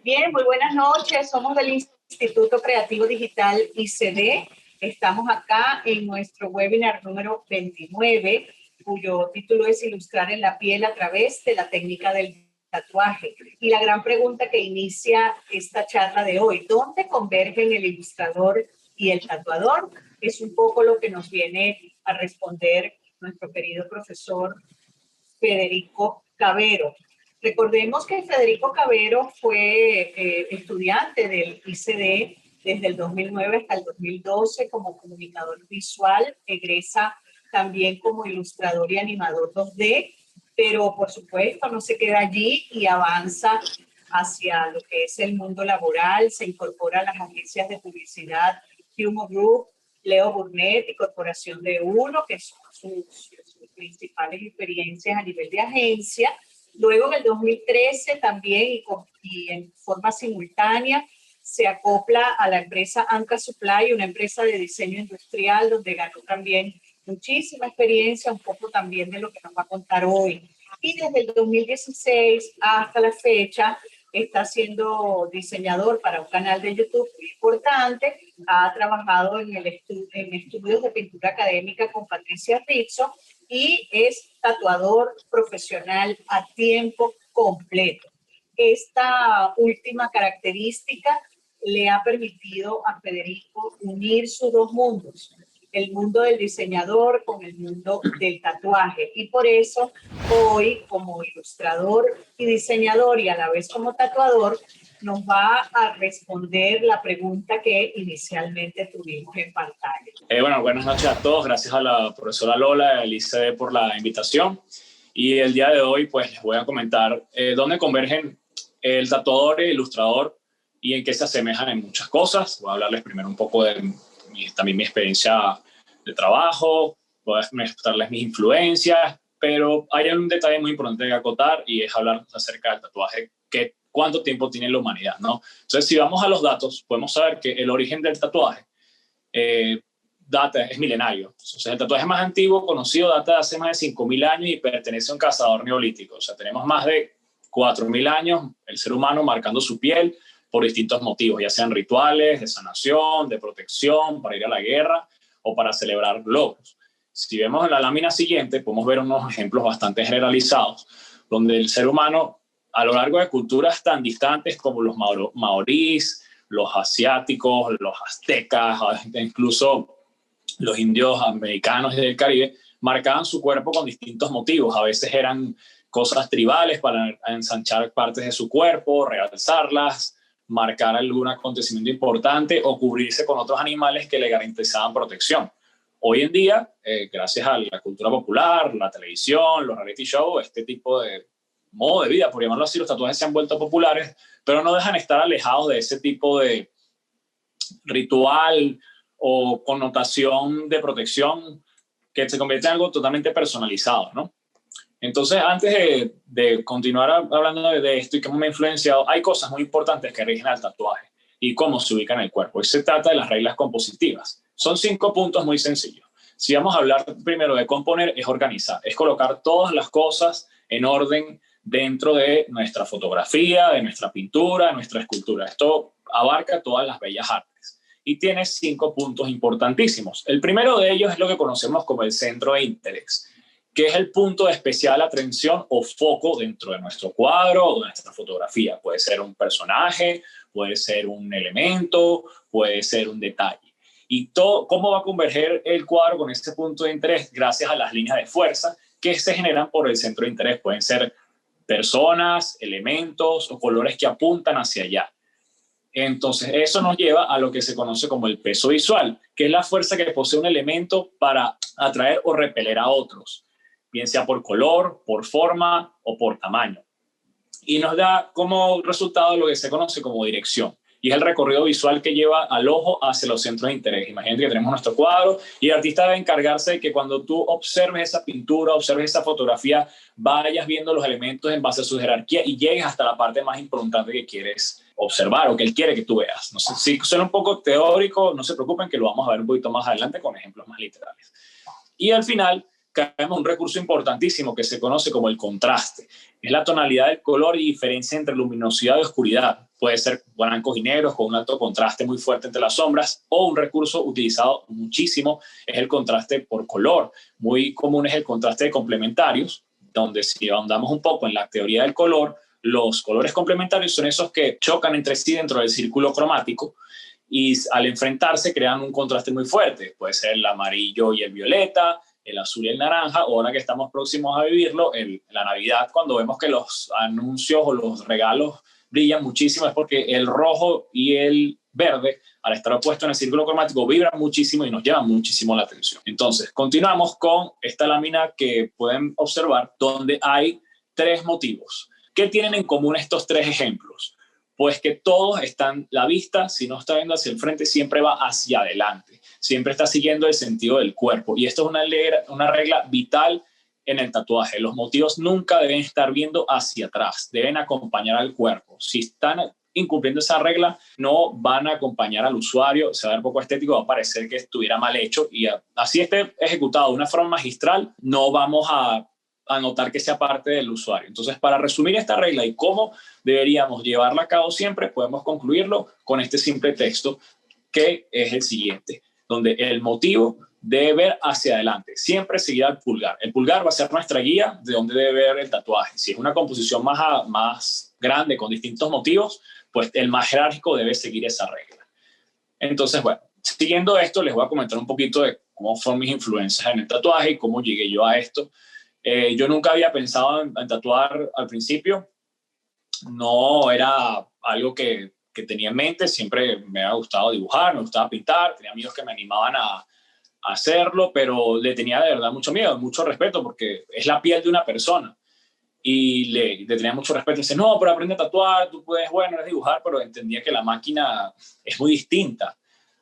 Bien, muy buenas noches. Somos del Instituto Creativo Digital ICD. Estamos acá en nuestro webinar número 29, cuyo título es Ilustrar en la piel a través de la técnica del tatuaje. Y la gran pregunta que inicia esta charla de hoy, ¿dónde convergen el ilustrador y el tatuador? Es un poco lo que nos viene a responder nuestro querido profesor Federico Cavero. Recordemos que Federico Cavero fue estudiante del ICD desde el 2009 hasta el 2012 como comunicador visual, egresa también como ilustrador y animador 2D, pero por supuesto no se queda allí y avanza hacia lo que es el mundo laboral, se incorpora a las agencias de publicidad Humo Group, Leo Burnett y Corporación de Uno, que son sus principales experiencias a nivel de agencia. Luego en el 2013 también y en forma simultánea se acopla a la empresa Anca Supply, una empresa de diseño industrial donde ganó también muchísima experiencia, un poco también de lo que nos va a contar hoy. Y desde el 2016 hasta la fecha está siendo diseñador para un canal de YouTube muy importante. Ha trabajado en estudios de pintura académica con Patricia Rizzo y es tatuador profesional a tiempo completo. Esta última característica le ha permitido a Federico unir sus dos mundos, el mundo del diseñador con el mundo del tatuaje. Y por eso hoy, como ilustrador y diseñador y a la vez como tatuador, nos va a responder la pregunta que inicialmente tuvimos en pantalla. Bueno, buenas noches a todos. Gracias a la profesora Lola del ICD por la invitación. Y el día de hoy, pues, les voy a comentar dónde convergen el tatuador y el ilustrador y en qué se asemejan en muchas cosas. Voy a hablarles primero un poco de también mi experiencia de trabajo, voy a mostrarles mis influencias, pero hay un detalle muy importante que acotar y es hablar acerca del tatuaje, que cuánto tiempo tiene la humanidad, ¿no? Entonces, si vamos a los datos, podemos saber que el origen del tatuaje es milenario. Entonces, el tatuaje más antiguo conocido data de hace más de 5.000 años y pertenece a un cazador neolítico. O sea, tenemos más de 4.000 años el ser humano marcando su piel por distintos motivos, ya sean rituales, de sanación, de protección, para ir a la guerra o para celebrar logros. Si vemos en la lámina siguiente, podemos ver unos ejemplos bastante generalizados, donde el ser humano, a lo largo de culturas tan distantes como los maorís, los asiáticos, los aztecas, incluso los indios americanos y del Caribe, marcaban su cuerpo con distintos motivos. A veces eran cosas tribales para ensanchar partes de su cuerpo, realzarlas, marcar algún acontecimiento importante o cubrirse con otros animales que le garantizaban protección. Hoy en día, gracias a la cultura popular, la televisión, los reality shows, este tipo de modo de vida, por llamarlo así, los tatuajes se han vuelto populares, pero no dejan estar alejados de ese tipo de ritual o connotación de protección que se convierte en algo totalmente personalizado, ¿no? Entonces, antes de continuar hablando de esto y cómo me ha influenciado, hay cosas muy importantes que rigen al tatuaje y cómo se ubica en el cuerpo. Y se trata de las reglas compositivas. Son 5 puntos muy sencillos. Si vamos a hablar primero de componer, es organizar, es colocar todas las cosas en orden dentro de nuestra fotografía, de nuestra pintura, de nuestra escultura. Esto abarca todas las bellas artes y tiene 5 puntos importantísimos. El primero de ellos es lo que conocemos como el centro de interés, que es el punto de especial atención o foco dentro de nuestro cuadro o de nuestra fotografía. Puede ser un personaje, puede ser un elemento, puede ser un detalle. Y todo, ¿cómo va a converger el cuadro con ese punto de interés? Gracias a las líneas de fuerza que se generan por el centro de interés. Pueden ser personas, elementos o colores que apuntan hacia allá. Entonces, eso nos lleva a lo que se conoce como el peso visual, que es la fuerza que posee un elemento para atraer o repeler a otros, bien sea por color, por forma o por tamaño. Y nos da como resultado lo que se conoce como dirección, y es el recorrido visual que lleva al ojo hacia los centros de interés. Imagínate que tenemos nuestro cuadro y el artista debe encargarse de que cuando tú observes esa pintura, observes esa fotografía, vayas viendo los elementos en base a su jerarquía y llegues hasta la parte más importante que quieres observar o que él quiere que tú veas. No sé si suena un poco teórico, no se preocupen que lo vamos a ver un poquito más adelante con ejemplos más literales. Y al final caemos un recurso importantísimo que se conoce como el contraste. Es la tonalidad del color y diferencia entre luminosidad y oscuridad. Puede ser blancos y negros con un alto contraste muy fuerte entre las sombras, o un recurso utilizado muchísimo es el contraste por color. Muy común es el contraste de complementarios, donde si ahondamos un poco en la teoría del color, los colores complementarios son esos que chocan entre sí dentro del círculo cromático y al enfrentarse crean un contraste muy fuerte. Puede ser el amarillo y el violeta, el azul y el naranja, ahora que estamos próximos a vivirlo, la Navidad, cuando vemos que los anuncios o los regalos brillan muchísimo, es porque el rojo y el verde, al estar opuestos en el círculo cromático, vibran muchísimo y nos llaman muchísimo la atención. Entonces, continuamos con esta lámina que pueden observar, donde hay 3 motivos. ¿Qué tienen en común estos 3 ejemplos? Pues que todos están, la vista, si no está viendo hacia el frente, siempre va hacia adelante, siempre está siguiendo el sentido del cuerpo. Y esto es una regla vital en el tatuaje. Los motivos nunca deben estar viendo hacia atrás, deben acompañar al cuerpo. Si están incumpliendo esa regla, no van a acompañar al usuario, se va a ver poco estético, va a parecer que estuviera mal hecho, y así esté ejecutado de una forma magistral, no vamos a notar que sea parte del usuario. Entonces, para resumir esta regla y cómo deberíamos llevarla a cabo siempre, podemos concluirlo con este simple texto, que es el siguiente, donde el motivo debe ver hacia adelante, siempre seguir al pulgar. El pulgar va a ser nuestra guía de dónde debe ver el tatuaje. Si es una composición más grande con distintos motivos, pues el más jerárquico debe seguir esa regla. Entonces, bueno, siguiendo esto, les voy a comentar un poquito de cómo fueron mis influencias en el tatuaje y cómo llegué yo a esto. Yo nunca había pensado en tatuar al principio, no era algo que tenía en mente, siempre me ha gustado dibujar, me gustaba pintar, tenía amigos que me animaban a hacerlo, pero le tenía de verdad mucho miedo, mucho respeto, porque es la piel de una persona, y le tenía mucho respeto. Dice, no, pero aprende a tatuar, tú puedes, bueno, eres dibujar, pero entendía que la máquina es muy distinta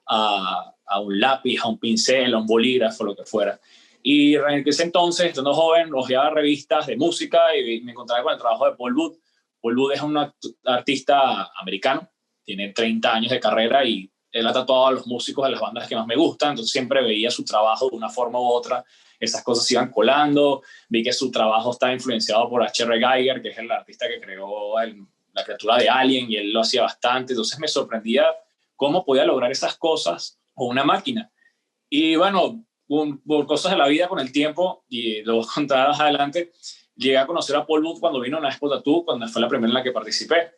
a un lápiz, a un pincel, a un bolígrafo, lo que fuera. Y en ese entonces, estando joven, hojeaba revistas de música y me encontraba con el trabajo de Paul Wood. Paul Wood es un artista americano, tiene 30 años de carrera y él ha tatuado a los músicos de las bandas que más me gustan, entonces siempre veía su trabajo de una forma u otra, esas cosas se iban colando, vi que su trabajo está influenciado por H.R. Geiger, que es el artista que creó la criatura de Alien, y él lo hacía bastante, entonces me sorprendía cómo podía lograr esas cosas con una máquina. Y bueno, por cosas de la vida con el tiempo, y lo voy a contar más adelante, llegué a conocer a Paul Wood cuando vino a una Expo Tattoo, cuando fue la primera en la que participé.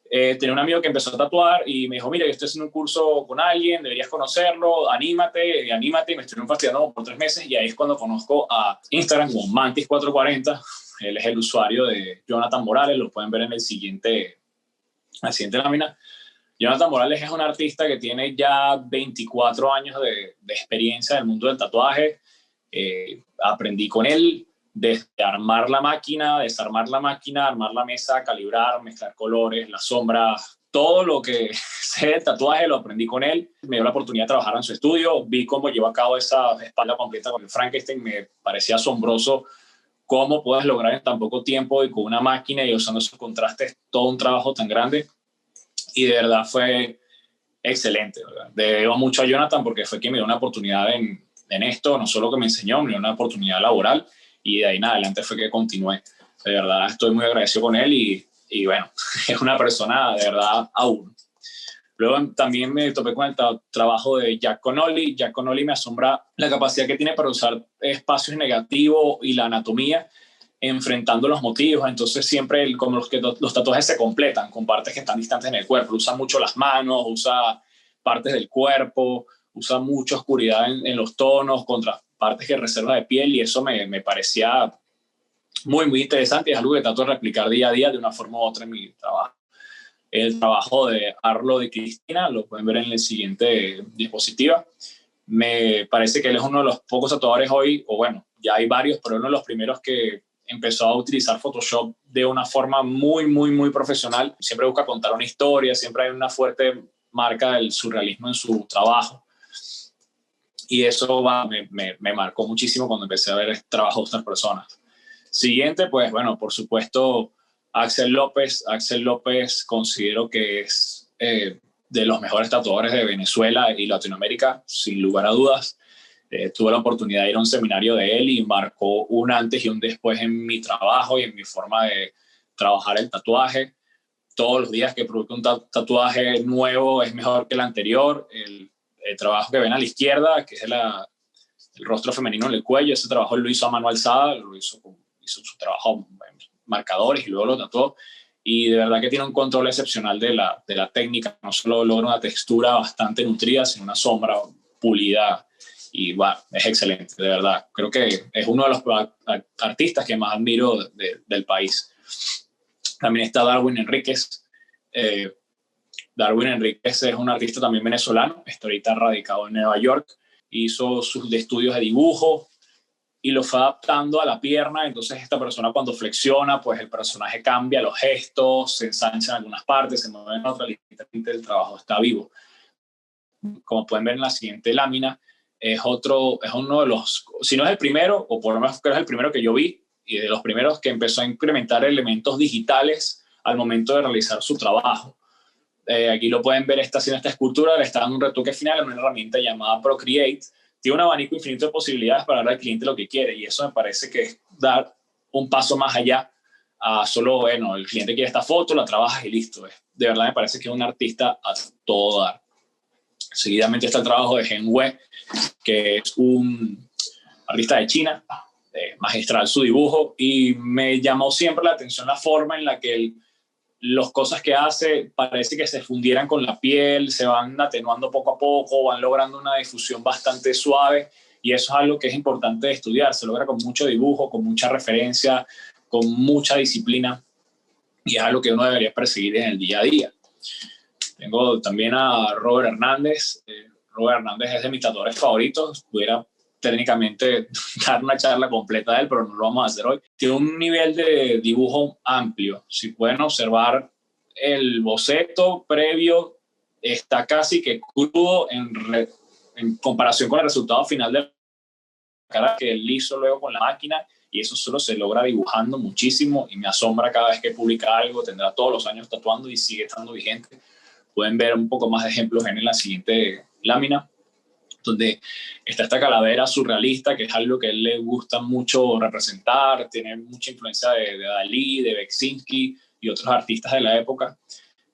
Tenía un amigo que empezó a tatuar y me dijo, mira, yo estoy haciendo un curso con alguien, deberías conocerlo, anímate, y me estuvieron fastidiando por 3 meses, y ahí es cuando conozco a Instagram como Mantis440. Él es el usuario de Jonathan Morales, lo pueden ver en la siguiente lámina. Jonathan Morales es un artista que tiene ya 24 años de experiencia en el mundo del tatuaje. Aprendí con él desde armar la máquina, desarmar la máquina, armar la mesa, calibrar, mezclar colores, las sombras, todo lo que sé de tatuaje lo aprendí con él. Me dio la oportunidad de trabajar en su estudio, vi cómo llevó a cabo esa espalda completa con el Frankenstein, me parecía asombroso cómo puedes lograr en tan poco tiempo y con una máquina y usando esos contrastes todo un trabajo tan grande. Y de verdad fue excelente, ¿verdad? Debo mucho a Jonathan porque fue quien me dio una oportunidad en esto, no solo que me enseñó, me dio una oportunidad laboral, y de ahí en adelante fue que continué. De verdad estoy muy agradecido con él y bueno, es una persona de verdad aún. Luego también me topé con el trabajo de Jack Connolly. Jack Connolly me asombra la capacidad que tiene para usar espacios negativos y la anatomía enfrentando los motivos. Entonces siempre como los tatuajes se completan con partes que están distantes en el cuerpo. Usa mucho las manos, usa partes del cuerpo, usa mucha oscuridad en los tonos contra partes que reserva de piel, y eso me parecía muy, muy interesante, y es algo que trato de replicar día a día de una forma u otra en mi trabajo. El trabajo de Arlo y Cristina lo pueden ver en la siguiente diapositiva. Me parece que él es uno de los pocos tatuadores hoy, o bueno, ya hay varios, pero uno de los primeros que empezó a utilizar Photoshop de una forma muy, muy, muy profesional. Siempre busca contar una historia, siempre hay una fuerte marca del surrealismo en su trabajo. Y eso me marcó muchísimo cuando empecé a ver el trabajo de otras personas. Siguiente, pues bueno, por supuesto, Axel López. Axel López considero que es de los mejores tatuadores de Venezuela y Latinoamérica, sin lugar a dudas. Tuve la oportunidad de ir a un seminario de él y marcó un antes y un después en mi trabajo y en mi forma de trabajar el tatuaje. Todos los días que produzco un tatuaje nuevo es mejor que el anterior. El trabajo que ven a la izquierda, que es el rostro femenino en el cuello, ese trabajo lo hizo a mano alzada, hizo su trabajo en marcadores y luego lo tatuó. Y de verdad que tiene un control excepcional de la técnica. No solo logra una textura bastante nutrida, sino una sombra pulida. Y bueno, es excelente, de verdad. Creo que es uno de los artistas que más admiro del país. También está Darwin Enríquez. Darwin Enríquez es un artista también venezolano, está ahorita radicado en Nueva York. Hizo sus estudios de dibujo y lo fue adaptando a la pierna. Entonces esta persona cuando flexiona, pues el personaje cambia los gestos, se ensancha en algunas partes, se mueve en otras, literalmente el trabajo está vivo. Como pueden ver en la siguiente lámina, es uno de los, si no es el primero, o por lo menos creo que es el primero que yo vi, y de los primeros que empezó a implementar elementos digitales al momento de realizar su trabajo. Aquí lo pueden ver, está haciendo esta escultura, le está dando un retoque final en una herramienta llamada Procreate. Tiene un abanico infinito de posibilidades para darle al cliente lo que quiere, y eso me parece que es dar un paso más allá a solo, bueno, el cliente quiere esta foto, la trabajas y listo. De verdad me parece que es un artista a todo dar. Seguidamente está el trabajo de Gen Wei, que es un artista de China, magistral su dibujo, y me llamó siempre la atención la forma en la que las cosas que hace parece que se fundieran con la piel, se van atenuando poco a poco, van logrando una difusión bastante suave, y eso es algo que es importante de estudiar. Se logra con mucho dibujo, con mucha referencia, con mucha disciplina, y es algo que uno debería perseguir en el día a día. Tengo también a Robert Hernández. Robert Hernández es de mis tatuadores favoritos. Pudiera técnicamente dar una charla completa de él, pero no lo vamos a hacer hoy. Tiene un nivel de dibujo amplio. Si pueden observar el boceto previo, está casi que crudo en comparación con el resultado final de la cara que él hizo luego con la máquina, y eso solo se logra dibujando muchísimo, y me asombra cada vez que publica algo. Tendrá todos los años tatuando y sigue estando vigente. Pueden ver un poco más de ejemplos en la siguiente lámina, donde está esta calavera surrealista, que es algo que a él le gusta mucho representar. Tiene mucha influencia de Dalí, de Beksinski y otros artistas de la época,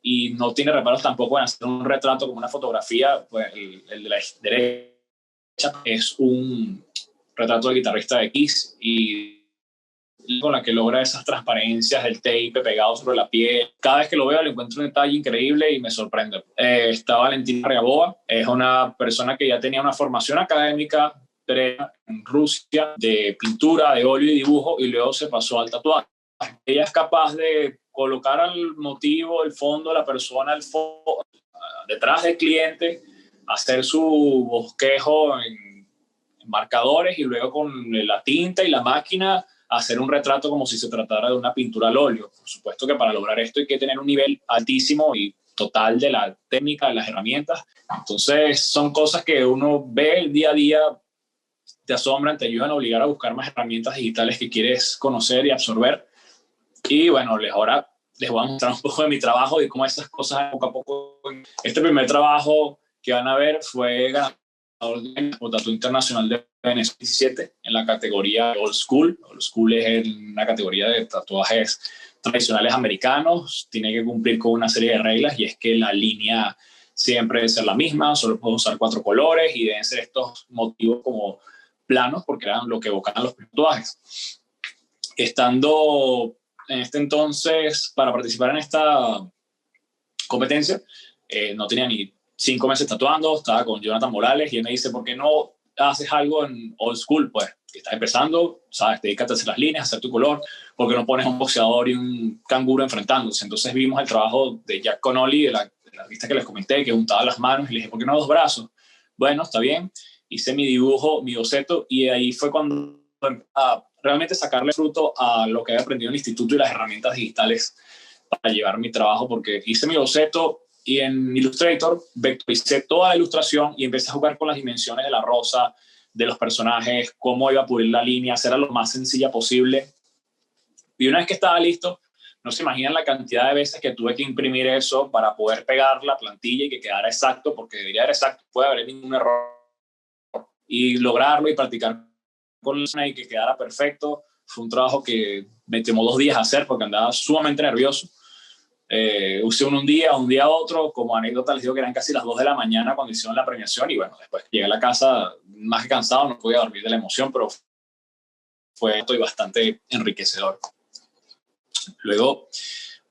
y no tiene reparos tampoco en hacer un retrato como una fotografía. Pues el de la derecha es un retrato del guitarrista de Kiss, y con la que logra esas transparencias del tape pegado sobre la piel. Cada vez que lo veo le encuentro un detalle increíble y me sorprende. Está Valentina Ryabova, es una persona que ya tenía una formación académica en Rusia de pintura, de óleo y dibujo, y luego se pasó al tatuaje. Ella es capaz de colocar al motivo, el fondo, la persona detrás del cliente, hacer su bosquejo en marcadores, y luego con la tinta y la máquina hacer un retrato como si se tratara de una pintura al óleo. Por supuesto que para lograr esto hay que tener un nivel altísimo y total de la técnica, de las herramientas. Entonces son cosas que uno ve el día a día, te asombran, te ayudan a obligar a buscar más herramientas digitales que quieres conocer y absorber. Y bueno, ahora les voy a mostrar un poco de mi trabajo y cómo esas cosas poco a poco. Este primer trabajo que van a ver fue ganador del Tatu Internacional de Venezuela 17 en la categoría Old School. Old School es una categoría de tatuajes tradicionales americanos. Tiene que cumplir con una serie de reglas, y es que la línea siempre debe ser la misma, solo puedo usar 4 colores, y deben ser estos motivos como planos, porque eran lo que evocaban los tatuajes. Estando en este entonces, para participar en esta competencia, no tenía ni 5 meses tatuando, estaba con Jonathan Morales, y él me dice: ¿por qué no haces algo en Old School? Pues que estás empezando, sabes, dedícate a hacer las líneas, a hacer tu color. ¿Por qué no pones un boxeador y un canguro enfrentándose? Entonces vimos el trabajo de Jack Connolly, de la artista que les comenté, que juntaba las manos, y le dije: ¿por qué no 2 brazos? Bueno, está bien. Hice mi dibujo, mi boceto, y ahí fue cuando realmente sacarle fruto a lo que había aprendido en el instituto y las herramientas digitales para llevar mi trabajo, porque hice mi boceto y en Illustrator vectoricé toda la ilustración y empecé a jugar con las dimensiones de la rosa, de los personajes, cómo iba a pulir la línea, hacerla lo más sencilla posible. Y una vez que estaba listo, no se imaginan la cantidad de veces que tuve que imprimir eso para poder pegar la plantilla y que quedara exacto, porque debería ser exacto, puede haber ningún error. y lograrlo y practicar con la y que quedara perfecto. Fue un trabajo que me tomó 2 días hacer porque andaba sumamente nervioso. Usé un día otro. Como anécdota les digo que eran casi las 2 de la mañana cuando hicieron la premiación y bueno, después llegué a la casa más que cansado, no podía dormir de la emoción, pero fue bastante enriquecedor. Luego,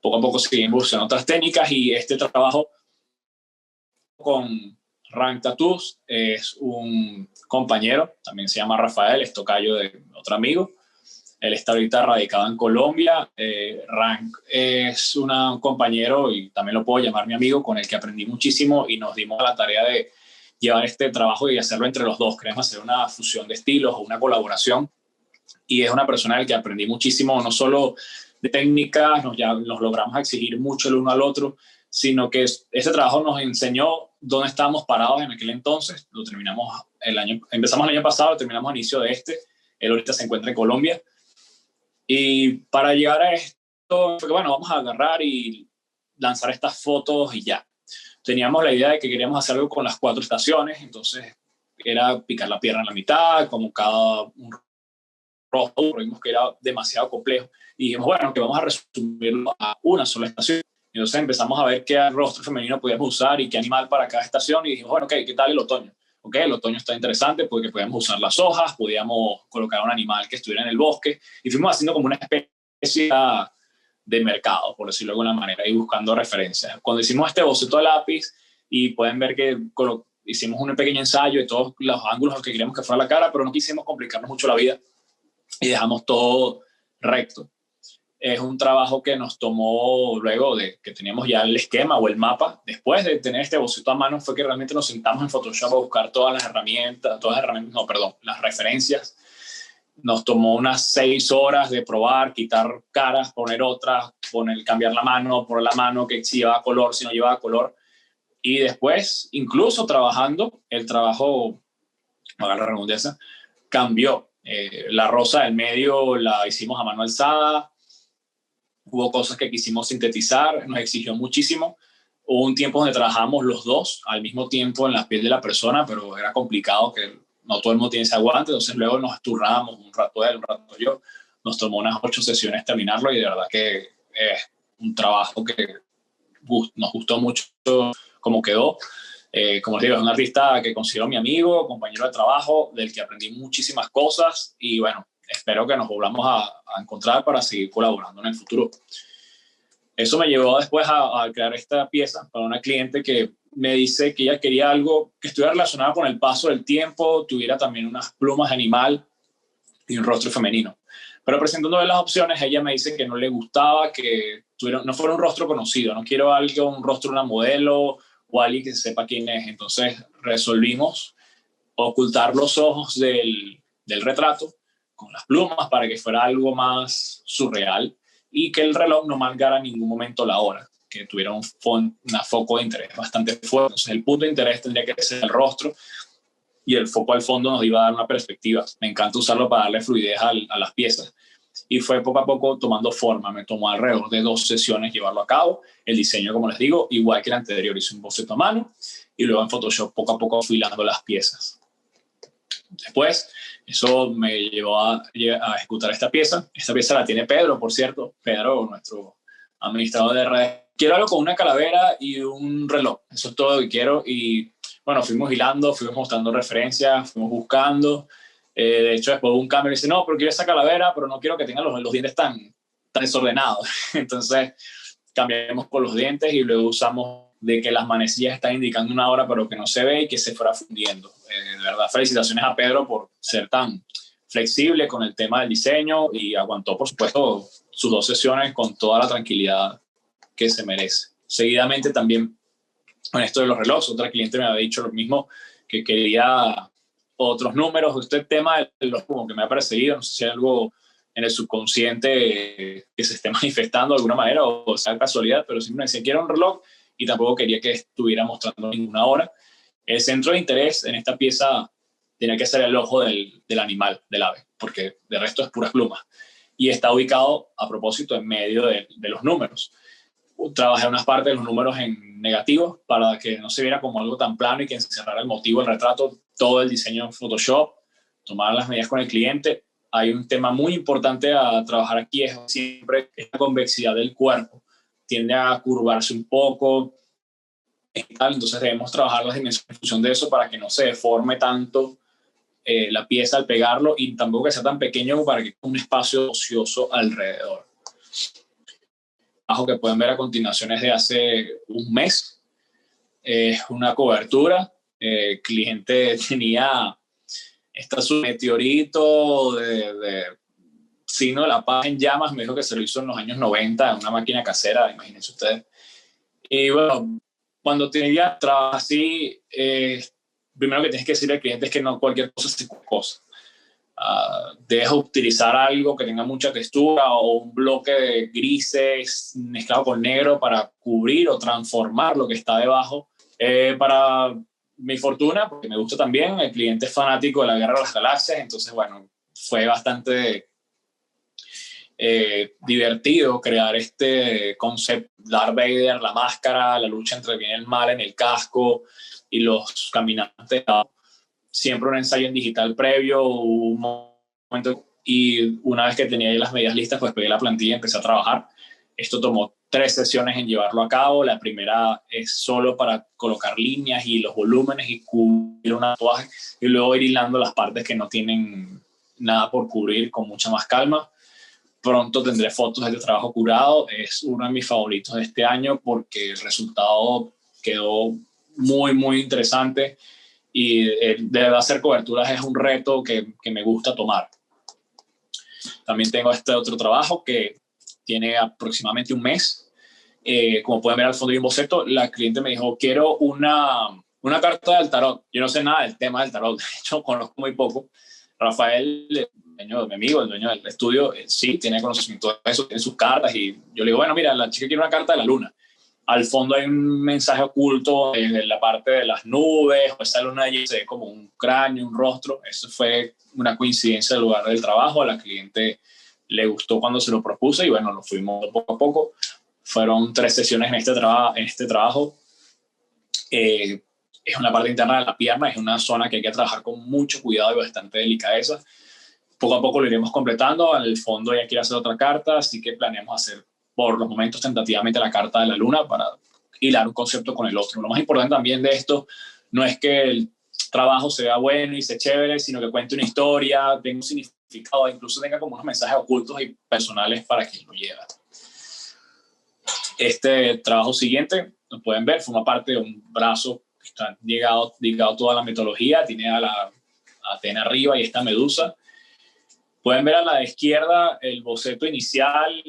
poco a poco seguimos usando otras técnicas y este trabajo con Rank Tattoos es un compañero, también se llama Rafael, es tocayo de otro amigo. Él está ahorita radicado en Colombia. Rank es un compañero y también lo puedo llamar mi amigo, con el que aprendí muchísimo y nos dimos la tarea de llevar este trabajo y hacerlo entre los dos. Queremos hacer una fusión de estilos o una colaboración y es una persona del que aprendí muchísimo, no solo de técnicas, nos logramos exigir mucho el uno al otro, sino que ese trabajo nos enseñó dónde estábamos parados en aquel entonces. Empezamos el año pasado, lo terminamos a inicio de este. Él ahorita se encuentra en Colombia. Y para llegar a esto, fue que bueno, vamos a agarrar y lanzar estas fotos y ya. Teníamos la idea de que queríamos hacer algo con las 4 estaciones, entonces era picar la piedra en la mitad, como cada un rostro, vimos que era demasiado complejo. Y dijimos, bueno, que vamos a resumirlo a una sola estación. Entonces empezamos a ver qué rostro femenino podíamos usar y qué animal para cada estación. Y dijimos, bueno, ok, ¿qué tal el otoño? Ok, el otoño está interesante porque podíamos usar las hojas, podíamos colocar un animal que estuviera en el bosque. Y fuimos haciendo como una especie de mercado, por decirlo de alguna manera, y buscando referencias. Cuando hicimos este boceto a lápiz, y pueden ver que hicimos un pequeño ensayo de todos los ángulos que queríamos que fuera la cara, pero no quisimos complicarnos mucho la vida y dejamos todo recto. Es un trabajo que nos tomó luego de que teníamos ya el esquema o el mapa. Después de tener este boceto a mano fue que realmente nos sentamos en Photoshop a buscar las referencias. Nos tomó unas 6 horas de probar, quitar caras, poner otras, cambiar la mano, poner la mano que si llevaba color, si no llevaba color. Y después, incluso trabajando, el trabajo, no haga la redundancia, cambió. La rosa del medio la hicimos a mano alzada. Hubo cosas que quisimos sintetizar, nos exigió muchísimo. Hubo un tiempo donde trabajábamos los dos al mismo tiempo en la piel de la persona, pero era complicado, que no todo el mundo tiene ese aguante. Entonces luego nos turnábamos, un rato él, un rato yo. Nos tomó unas 8 sesiones terminarlo y de verdad que es un trabajo que nos gustó mucho cómo quedó. Como les digo, es un artista que considero mi amigo, compañero de trabajo, del que aprendí muchísimas cosas y bueno, espero que nos volvamos a encontrar para seguir colaborando en el futuro. Eso me llevó después a crear esta pieza para una cliente que me dice que ella quería algo que estuviera relacionado con el paso del tiempo, tuviera también unas plumas de animal y un rostro femenino. Pero presentándole las opciones, ella me dice que no le gustaba que no fuera un rostro conocido. No quiero un rostro de una modelo o alguien que sepa quién es. Entonces resolvimos ocultar los ojos del retrato con las plumas para que fuera algo más surreal y que el reloj no marcara en ningún momento la hora, que tuviera un foco de interés bastante fuerte. Entonces el punto de interés tendría que ser el rostro y el foco al fondo nos iba a dar una perspectiva. Me encanta usarlo para darle fluidez a las piezas. Y fue poco a poco tomando forma. Me tomó alrededor de 2 sesiones llevarlo a cabo. El diseño, como les digo, igual que el anterior, hice un boceto a mano y luego en Photoshop poco a poco fui hilando las piezas. Después, eso me llevó a ejecutar esta pieza. Esta pieza la tiene Pedro, por cierto. Pedro, nuestro administrador de redes. Quiero algo con una calavera y un reloj. Eso es todo lo que quiero. Y bueno, fuimos hilando, fuimos mostrando referencias, fuimos buscando. De hecho, después hubo un cambio y dice, no, pero quiero esa calavera, pero no quiero que tenga los dientes tan desordenados. Entonces, cambiamos por los dientes y luego usamos de que las manecillas están indicando una hora, pero que no se ve y que se fuera fundiendo. De verdad, felicitaciones a Pedro por ser tan flexible con el tema del diseño y aguantó, por supuesto, sus 2 sesiones con toda la tranquilidad que se merece. Seguidamente también, con esto de los relojes, otra cliente me había dicho lo mismo, que quería otros números. Este tema de los como que me ha perseguido, no sé si hay algo en el subconsciente que se esté manifestando de alguna manera o sea casualidad, pero siempre me decía, quiero un reloj y tampoco quería que estuviera mostrando ninguna hora. El centro de interés en esta pieza tenía que ser el ojo del animal, del ave, porque de resto es puras plumas. Y está ubicado a propósito en medio de los números. trabajé unas partes de los números en negativos para que no se viera como algo tan plano y que encerrara el motivo, el retrato, todo el diseño en Photoshop, tomar las medidas con el cliente. Hay un tema muy importante a trabajar aquí, es siempre la convexidad del cuerpo. Tiende a curvarse un poco, entonces debemos trabajar las dimensiones en función de eso para que no se deforme tanto la pieza al pegarlo y tampoco que sea tan pequeño para que un espacio ocioso alrededor. El trabajo que pueden ver a continuación es de hace un mes. Es una cobertura. El cliente tenía su meteorito de signo de la paz en llamas. Me dijo que se lo hizo en los años 90 en una máquina casera, imagínense ustedes. Y bueno, cuando tenía trabajo así, primero que tienes que decirle al cliente es que no cualquier cosa es cosa. Deja utilizar algo que tenga mucha textura o un bloque de grises mezclado con negro para cubrir o transformar lo que está debajo. Para mi fortuna, porque me gusta también, el cliente es fanático de la Guerra de las Galaxias, entonces bueno, fue bastante divertido crear este concepto. Darth Vader, la máscara, la lucha entre el bien y el mal en el casco y los caminantes. Siempre un ensayo en digital previo, un momento, y una vez que tenía las medidas listas, pues pegué la plantilla y empecé a trabajar. Esto tomó 3 sesiones en llevarlo a cabo. La primera es solo para colocar líneas y los volúmenes y cubrir un tatuaje, y luego ir hilando las partes que no tienen nada por cubrir con mucha más calma. Pronto tendré fotos de este trabajo curado. Es uno de mis favoritos de este año porque el resultado quedó muy, muy interesante. Y de verdad hacer coberturas es un reto que me gusta tomar. También tengo este otro trabajo que tiene aproximadamente un mes. Como pueden ver al fondo hay un boceto. La cliente me dijo, quiero una carta del tarot. Yo no sé nada del tema del tarot, de hecho conozco muy poco. Rafael, el dueño de mi amigo, el dueño del estudio, sí tiene conocimiento de eso, tiene sus cartas, y yo le digo, bueno, mira, la chica quiere una carta de la luna. Al fondo hay un mensaje oculto en la parte de las nubes, o esa luna allí se ve como un cráneo, un rostro. Eso fue una coincidencia del lugar del trabajo. A la cliente le gustó cuando se lo propuse y bueno, lo fuimos poco a poco. Fueron 3 sesiones en este trabajo. Es una parte interna de la pierna, es una zona que hay que trabajar con mucho cuidado y bastante delicadeza. Poco a poco lo iremos completando. Al fondo ya quiero hacer otra carta, así que planeamos hacer por los momentos tentativamente la carta de la luna para hilar un concepto con el otro. Lo más importante también de esto no es que el trabajo se vea bueno y sea chévere, sino que cuente una historia, tenga un significado, incluso tenga como unos mensajes ocultos y personales para quien lo lleva. Este trabajo siguiente, lo pueden ver, forma parte de un brazo que está ligado a toda la mitología, tiene a la Atena arriba y esta Medusa. Pueden ver a la izquierda el boceto inicial.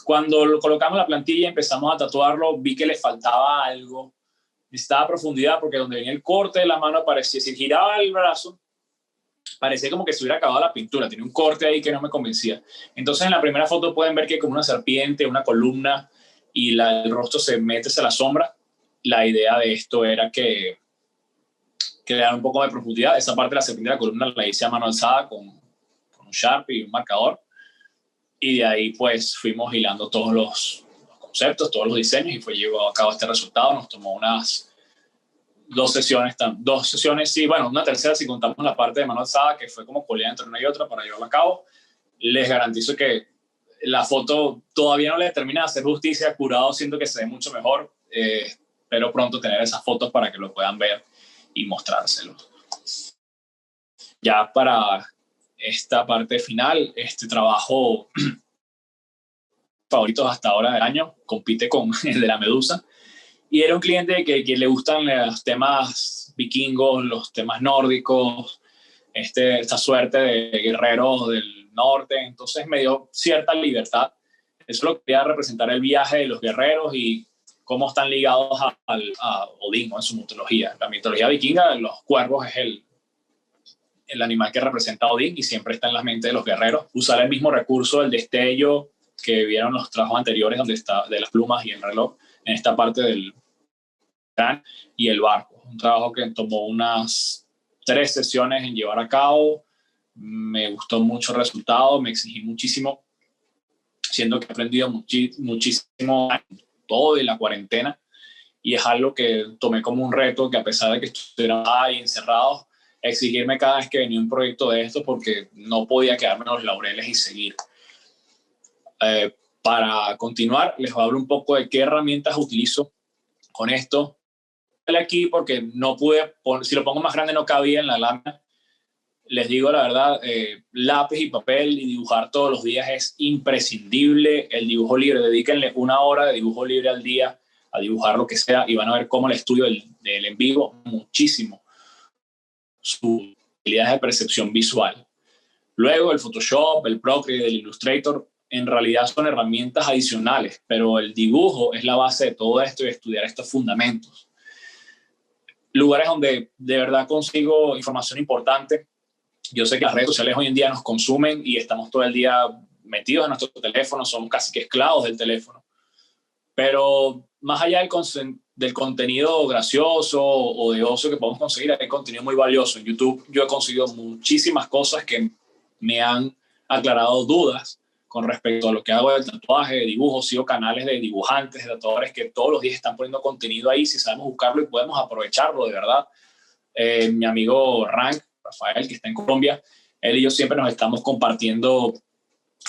Cuando lo colocamos en la plantilla y empezamos a tatuarlo, vi que le faltaba algo. Necesitaba profundidad porque donde venía el corte de la mano parecía, si giraba el brazo, parecía como que se hubiera acabado la pintura. Tenía un corte ahí que no me convencía. Entonces en la primera foto pueden ver que hay como una serpiente, una columna y el rostro se mete hacia la sombra. La idea de esto era que crear un poco de profundidad. Esa parte de la serpiente de la columna la hice a mano alzada con un Sharpie y un marcador. Y de ahí pues fuimos hilando todos los conceptos, todos los diseños, y fue llevado a cabo este resultado. Nos tomó unas 2 sesiones, sí, bueno, una tercera si contamos la parte de mano alzada, que fue como colear entre una y otra para llevarlo a cabo. Les garantizo que la foto todavía no le termina de hacer justicia. Curado siento que se ve mucho mejor. Espero pronto tener esas fotos para que lo puedan ver y mostrárselos. Ya para esta parte final, este trabajo favoritos hasta ahora del año, compite con el de la Medusa, y era un cliente que le gustan los temas vikingos, los temas nórdicos, esta suerte de guerreros del norte. Entonces me dio cierta libertad. Eso lo quería representar, el viaje de los guerreros y cómo están ligados a Odín, ¿no? En su mitología. La mitología vikinga, los cuervos es el animal que representa a Odín y siempre está en la mente de los guerreros. Usar el mismo recurso del destello que vieron los trabajos anteriores, donde está de las plumas y el reloj, en esta parte del gran y el barco. Un trabajo que tomó unas 3 sesiones en llevar a cabo. Me gustó mucho el resultado, me exigí muchísimo, siendo que he aprendido muchísimo todo y la cuarentena. Y es algo que tomé como un reto, que a pesar de que estuviera ahí encerrado, exigirme cada vez que venía un proyecto de esto, porque no podía quedarme en los laureles y seguir. Para continuar, les voy a hablar un poco de qué herramientas utilizo con esto. Aquí, porque no pude, si lo pongo más grande no cabía en la lámina. Les digo la verdad, lápiz y papel y dibujar todos los días es imprescindible. El dibujo libre, dedíquenle 1 hora de dibujo libre al día a dibujar lo que sea y van a ver cómo el estudio del en vivo muchísimo sus habilidades de percepción visual. Luego el Photoshop, el Procreate, el Illustrator en realidad son herramientas adicionales, pero el dibujo es la base de todo esto y estudiar estos fundamentos. Lugares donde de verdad consigo información importante. Yo sé que las redes sociales hoy en día nos consumen y estamos todo el día metidos en nuestro teléfono, somos casi que esclavos del teléfono. Pero más allá del contenido gracioso o de ocio que podemos conseguir, hay contenido muy valioso. En YouTube yo he conseguido muchísimas cosas que me han aclarado dudas con respecto a lo que hago del tatuaje, de dibujo. Sigo canales de dibujantes, de tatuadores que todos los días están poniendo contenido ahí, si sabemos buscarlo y podemos aprovecharlo de verdad. Mi amigo Rank, Rafael, que está en Colombia, él y yo siempre nos estamos compartiendo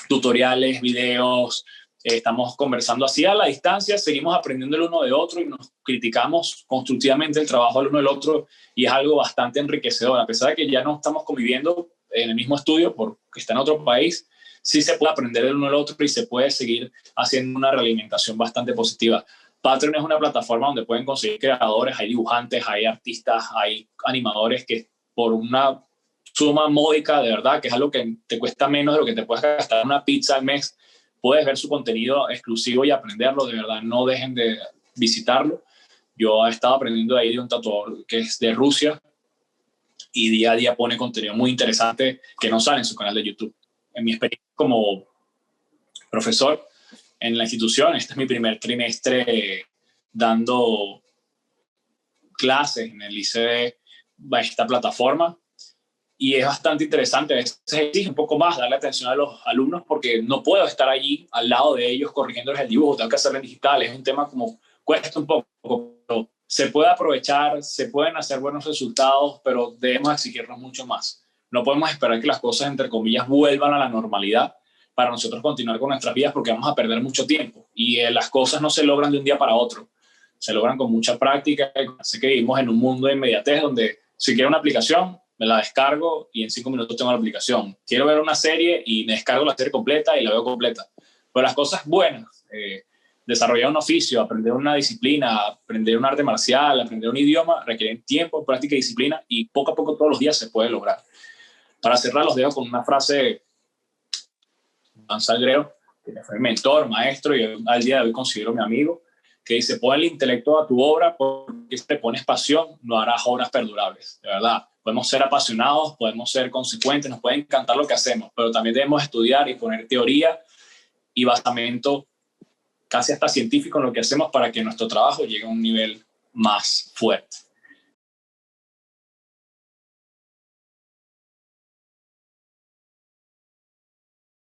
tutoriales, videos, estamos conversando así a la distancia, seguimos aprendiendo el uno de otro y nos criticamos constructivamente el trabajo del uno del otro y es algo bastante enriquecedor. A pesar de que ya no estamos conviviendo en el mismo estudio porque está en otro país, sí se puede aprender el uno del otro y se puede seguir haciendo una realimentación bastante positiva. Patreon es una plataforma donde pueden conseguir creadores, hay dibujantes, hay artistas, hay animadores que por una suma módica, de verdad, que es algo que te cuesta menos de lo que te puedes gastar una pizza al mes, puedes ver su contenido exclusivo y aprenderlo. De verdad, no dejen de visitarlo. Yo he estado aprendiendo ahí de un tatuador que es de Rusia y día a día pone contenido muy interesante que no sale en su canal de YouTube. En mi experiencia como profesor en la institución, este es mi primer trimestre dando clases en el ICD, esta plataforma, y es bastante interesante. A veces exige un poco más darle atención a los alumnos porque no puedo estar allí al lado de ellos corrigiéndoles el dibujo, tengo que hacerlo en digital. Es un tema como cuesta un poco, pero se puede aprovechar, se pueden hacer buenos resultados, pero debemos exigirnos mucho más. No podemos esperar que las cosas, entre comillas, vuelvan a la normalidad para nosotros continuar con nuestras vidas, porque vamos a perder mucho tiempo y las cosas no se logran de un día para otro, se logran con mucha práctica. Así que vivimos en un mundo de inmediatez donde si quiero una aplicación me la descargo y en 5 minutos tengo la aplicación. Quiero ver una serie y me descargo la serie completa y la veo completa. Pero las cosas buenas, desarrollar un oficio, aprender una disciplina, aprender un arte marcial, aprender un idioma, requieren tiempo, práctica y disciplina, y poco a poco todos los días se puede lograr. Para cerrar, los dejo con una frase de Juan Salguero, que fue mi mentor, maestro, y al día de hoy considero mi amigo, que dice: pon el intelecto a tu obra, porque si le pones pasión, no harás obras perdurables. De verdad, podemos ser apasionados, podemos ser consecuentes, nos puede encantar lo que hacemos, pero también debemos estudiar y poner teoría y basamento casi hasta científico en lo que hacemos para que nuestro trabajo llegue a un nivel más fuerte.